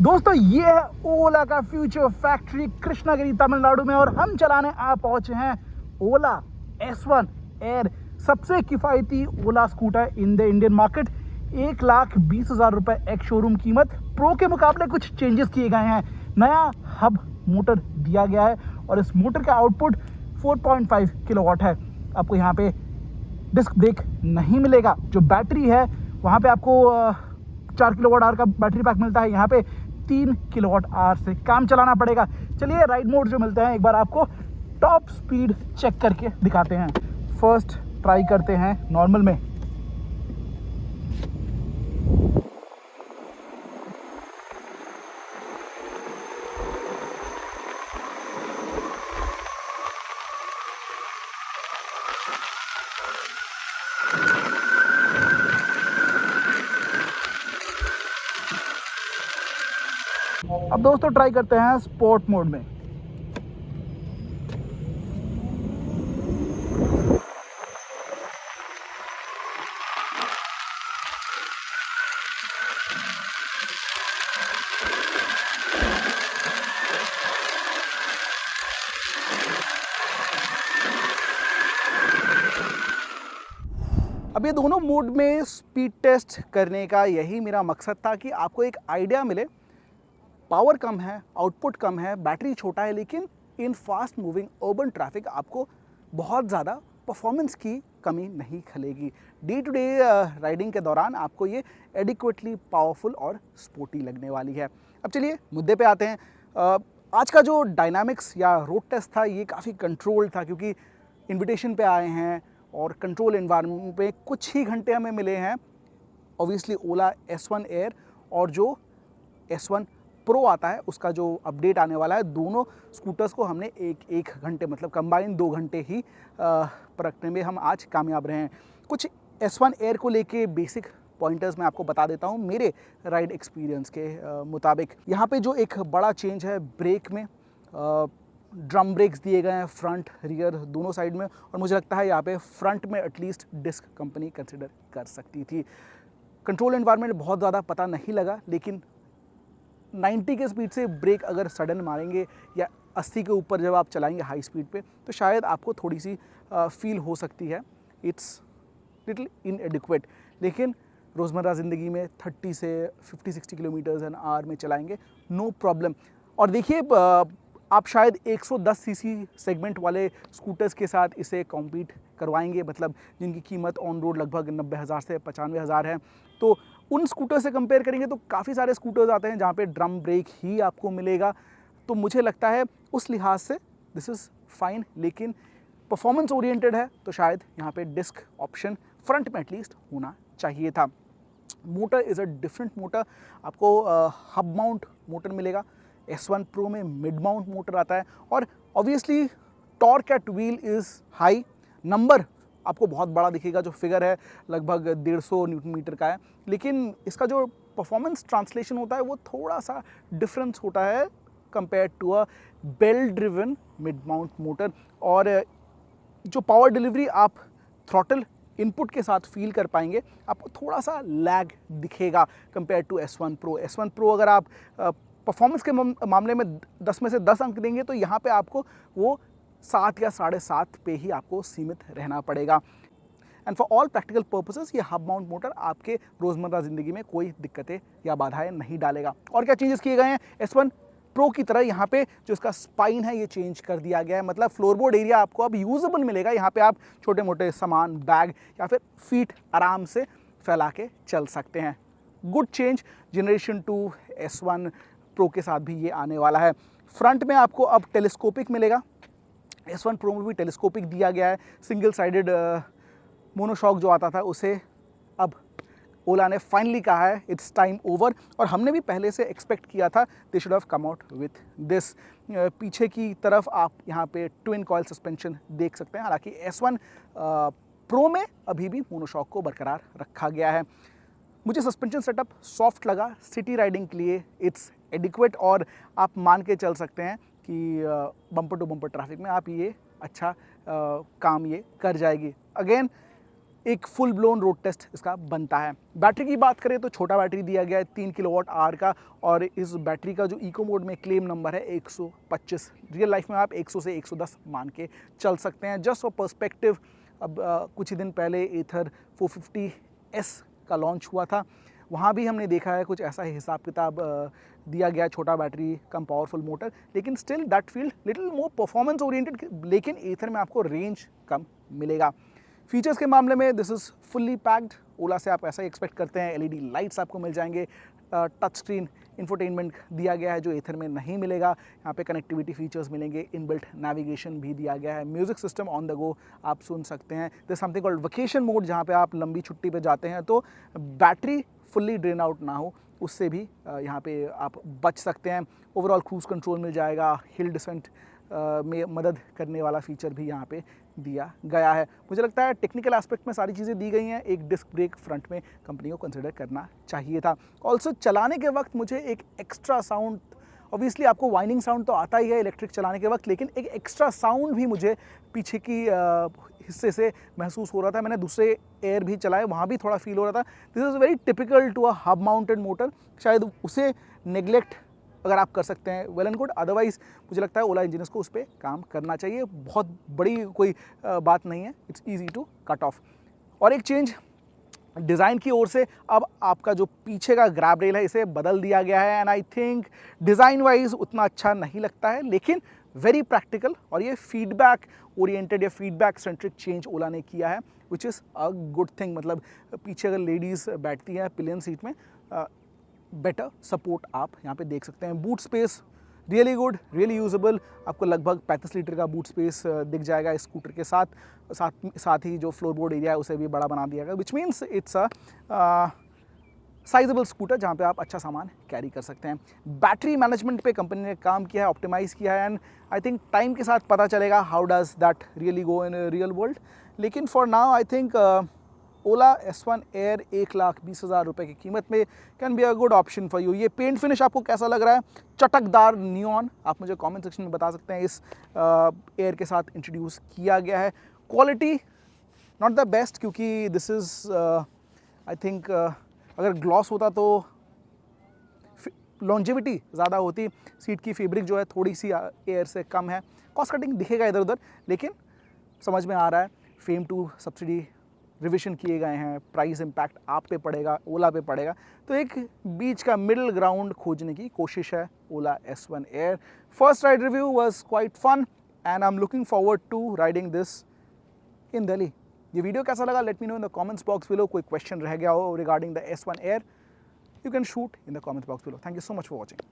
दोस्तों ये है ओला का फ्यूचर फैक्ट्री कृष्णागिरी तमिलनाडु में, और हम चलाने आ पहुंचे हैं ओला S1 एयर, सबसे किफ़ायती Ola scooter in the Indian market. 1,20,000 रुपये एक शोरूम कीमत। प्रो के मुकाबले कुछ चेंजेस किए गए हैं, नया हब मोटर दिया गया है और इस मोटर का आउटपुट 4.5 किलोवाट है। आपको यहाँ पे डिस्क ब्रेक नहीं मिलेगा। जो बैटरी है वहाँ पे आपको 4 किलोवाट आवर का बैटरी पैक मिलता है, यहाँ पे 3 किलोवाट आवर से काम चलाना पड़ेगा। चलिए राइड मोड जो मिलते हैं एक बार आपको टॉप स्पीड चेक करके दिखाते हैं। फर्स्ट ट्राई करते हैं नॉर्मल में। अब दोस्तों ट्राई करते हैं स्पोर्ट मोड में। अब ये दोनों मोड में स्पीड टेस्ट करने का यही मेरा मकसद था कि आपको एक आइडिया मिले। पावर कम है, आउटपुट कम है, बैटरी छोटा है, लेकिन इन फास्ट मूविंग अर्बन ट्रैफिक आपको बहुत ज़्यादा परफॉर्मेंस की कमी नहीं खलेगी। डे टू डे राइडिंग के दौरान आपको ये एडिक्वेटली पावरफुल और स्पोर्टी लगने वाली है। अब चलिए मुद्दे पे आते हैं। आज का जो डायनामिक्स या रोड टेस्ट था ये काफ़ी कंट्रोल्ड था, क्योंकि इन्विटेशन पे आए हैं और कंट्रोल एनवायरनमेंट पे कुछ ही घंटे हमें मिले हैं। ऑब्वियसली ओला S1 एयर और जो S1 प्रो आता है उसका जो अपडेट आने वाला है, दोनों स्कूटर्स को हमने एक घंटे मतलब कंबाइन 2 घंटे ही परखने में हम आज कामयाब रहे हैं। कुछ S1 एयर को लेके बेसिक पॉइंटर्स मैं आपको बता देता हूँ मेरे राइड एक्सपीरियंस के मुताबिक। यहाँ पे जो एक बड़ा चेंज है ब्रेक में, ड्रम ब्रेक्स दिए गए हैं फ्रंट रियर दोनों साइड में, और मुझे लगता है यहाँ पे फ्रंट में एटलीस्ट डिस्क कंपनी कंसिडर कर सकती थी। कंट्रोल एनवायरनमेंट बहुत ज़्यादा पता नहीं लगा, लेकिन 90 के स्पीड से ब्रेक अगर सडन मारेंगे या 80 के ऊपर जब आप चलाएंगे हाई स्पीड पे, तो शायद आपको थोड़ी सी फील हो सकती है इट्स लिटिल इनएडिक्वेट। लेकिन रोज़मर्रा ज़िंदगी में 30 से 50-60 किलोमीटर्स एन आवर में चलाएंगे, नो प्रॉब्लम। और देखिए आप शायद 110 सीसी सेगमेंट वाले स्कूटर्स के साथ इसे कॉम्पीट करवाएंगे, मतलब जिनकी कीमत ऑन रोड लगभग 90,000 से 95,000 है। तो उन स्कूटर से कंपेयर करेंगे तो काफ़ी सारे स्कूटर्स आते हैं जहाँ पे ड्रम ब्रेक ही आपको मिलेगा। तो मुझे लगता है उस लिहाज से दिस इज़ फाइन, लेकिन परफॉर्मेंस ओरिएंटेड है तो शायद यहाँ पे डिस्क ऑप्शन फ्रंट में एटलीस्ट होना चाहिए था। Motor is a different motor, आपको हब माउंट मोटर मिलेगा। S1 प्रो में मिड माउंट मोटर आता है और obviously torque eight wheel is high. Number आपको बहुत बड़ा दिखेगा, जो फिगर है लगभग 150 न्यूटन मीटर का है, लेकिन इसका जो परफॉर्मेंस ट्रांसलेशन होता है वो थोड़ा सा डिफरेंस होता है compare to a belt driven mid mount motor. और जो पावर डिलीवरी आप थ्रॉटल इनपुट के साथ फील कर पाएंगे, आपको थोड़ा सा लैग दिखेगा compare to S1 pro. S1 pro अगर आप परफॉर्मेंस के मामले में 10 में से 10 अंक देंगे तो यहाँ पे आपको वो 7 या 7.5 पे ही आपको सीमित रहना पड़ेगा। And for all practical purposes ये हब माउंट मोटर आपके रोज़मर्रा ज़िंदगी में कोई दिक्कतें या बाधाएं नहीं डालेगा। और क्या चेंजेस किए गए हैं? S1 प्रो की तरह यहाँ पे जो इसका स्पाइन है ये चेंज कर दिया गया है, मतलब फ्लोरबोर्ड एरिया आपको अब यूजेबल मिलेगा। यहाँ पे आप छोटे मोटे सामान, बैग या फिर फीट आराम से फैला के चल सकते हैं। Good change generation 2 S1 pro के साथ भी ये आने वाला है। फ्रंट में आपको अब टेलीस्कोपिक मिलेगा। S1 प्रो में भी टेलीस्कोपिक दिया गया है। सिंगल साइडेड मोनोशॉक जो आता था उसे अब ओला ने फाइनली कहा है इट्स टाइम ओवर, और हमने भी पहले से एक्सपेक्ट किया था they should have come out with this. पीछे की तरफ आप यहाँ पे ट्विन कॉइल सस्पेंशन देख सकते हैं। हालांकि S1 प्रो में अभी भी मोनोशॉक को बरकरार रखा गया है। मुझे सस्पेंशन सेटअप सॉफ्ट लगा, सिटी राइडिंग के लिए इट्स एडिक्वेट, और आप मान के चल सकते हैं कि बम्पर टू बम्पर ट्रैफिक में आप ये अच्छा काम ये कर जाएगी। अगेन एक फुल ब्लोन रोड टेस्ट इसका बनता है। बैटरी की बात करें तो छोटा बैटरी दिया गया है 3 किलोवाट आवर का, और इस बैटरी का जो इको मोड में क्लेम नंबर है 125। रियल लाइफ में आप 100 से 110 मान के चल सकते हैं। जस्ट फॉर पर्सपेक्टिव, अब कुछ ही दिन पहले एथर 450S का लॉन्च हुआ था, वहाँ भी हमने देखा है कुछ ऐसा ही हिसाब किताब दिया गया, छोटा बैटरी कम पावरफुल मोटर, लेकिन still that field little more performance oriented, लेकिन एथर में आपको रेंज कम मिलेगा। फीचर्स के मामले में दिस इज़ फुल्ली पैक्ड। ओला से आप ऐसा ही एक्सपेक्ट करते हैं। एलईडी लाइट्स आपको मिल जाएंगे, टच स्क्रीन इंफोटेनमेंट दिया गया है जो एथर में नहीं मिलेगा। यहाँ पे कनेक्टिविटी फीचर्स मिलेंगे, इनबिल्ट नेविगेशन भी दिया गया है, music system on the go आप सुन सकते हैं। This something called vacation mode, जहाँ पे आप लंबी छुट्टी पे जाते हैं तो बैटरी फुल्ली ड्रेन आउट ना हो, उससे भी यहाँ पे आप बच सकते हैं। ओवरऑल क्रूज कंट्रोल मिल जाएगा, हिल डिसेंट में मदद करने वाला फीचर भी यहाँ पे दिया गया है। मुझे लगता है टेक्निकल एस्पेक्ट में सारी चीज़ें दी गई हैं। एक डिस्क ब्रेक फ्रंट में कंपनी को कंसिडर करना चाहिए था। ऑल्सो चलाने के वक्त मुझे एक एक्स्ट्रा साउंड, ऑब्वियसली आपको वाइनिंग साउंड तो आता ही है इलेक्ट्रिक चलाने के वक्त, लेकिन एक एक्स्ट्रा साउंड भी मुझे पीछे की हिस्से से महसूस हो रहा था। मैंने दूसरे एयर भी चलाए, वहाँ भी थोड़ा फील हो रहा था। This is very typical to a hub mounted motor. शायद उसे नेग्लेक्ट अगर आप कर सकते हैं वेल एंड गुड, अदरवाइज मुझे लगता है ओला इंजीनियर्स को उस पर काम करना चाहिए। बहुत बड़ी कोई बात नहीं है, it's easy to cut off. और एक चेंज डिज़ाइन की ओर से, अब आपका जो पीछे का ग्रैब रेल है इसे बदल दिया गया है, and I think design wise उतना अच्छा नहीं लगता है, लेकिन वेरी प्रैक्टिकल, और ये फीडबैक ओरिएंटेड या फीडबैक सेंट्रिक चेंज ओला ने किया है, which is a good thing. मतलब पीछे अगर लेडीज़ बैठती हैं पिलियन सीट में, बेटर सपोर्ट आप यहाँ पे देख सकते हैं। Boot space really good, really usable. आपको लगभग 35 लीटर का बूट स्पेस दिख जाएगा इस स्कूटर के साथ ही जो फ्लोरबोर्ड एरिया है उसे भी बड़ा बना दिया गया, which means it's a sizeable scooter जहाँ पे आप अच्छा सामान कैरी कर सकते हैं। बैटरी मैनेजमेंट पे कंपनी ने काम किया है, ऑप्टिमाइज़ किया है, एंड आई थिंक टाइम के साथ पता चलेगा how does that really go in real world. लेकिन for now I think Ola S1 air 1,20,000 रुपये की कीमत में can be a good option for you. ये पेंट फिनिश आपको कैसा लग रहा है? चटकदार नियॉन, आप मुझे कमेंट सेक्शन में बता सकते हैं। इस एयर के साथ इंट्रोड्यूस किया गया है। क्वालिटी नॉट द बेस्ट, क्योंकि दिस इज़ आई थिंक अगर ग्लॉस होता तो लॉन्जिविटी ज़्यादा होती। सीट की फैब्रिक जो है थोड़ी सी एयर से कम है। कॉस्ट कटिंग दिखेगा इधर उधर, लेकिन समझ में आ रहा है फेम 2 सब्सिडी रिविजन किए गए हैं, प्राइस इम्पैक्ट आप पे पड़ेगा, ओला पे पड़ेगा, तो एक बीच का मिडिल ग्राउंड खोजने की कोशिश है Ola S1 air. First ride review was quite fun and I am looking forward to riding this in Delhi. ये वीडियो कैसा लगा let me know in the comments box below. कोई क्वेश्चन रह गया हो regarding the S1 air, you can shoot in the comments box below. Thank you so much for watching.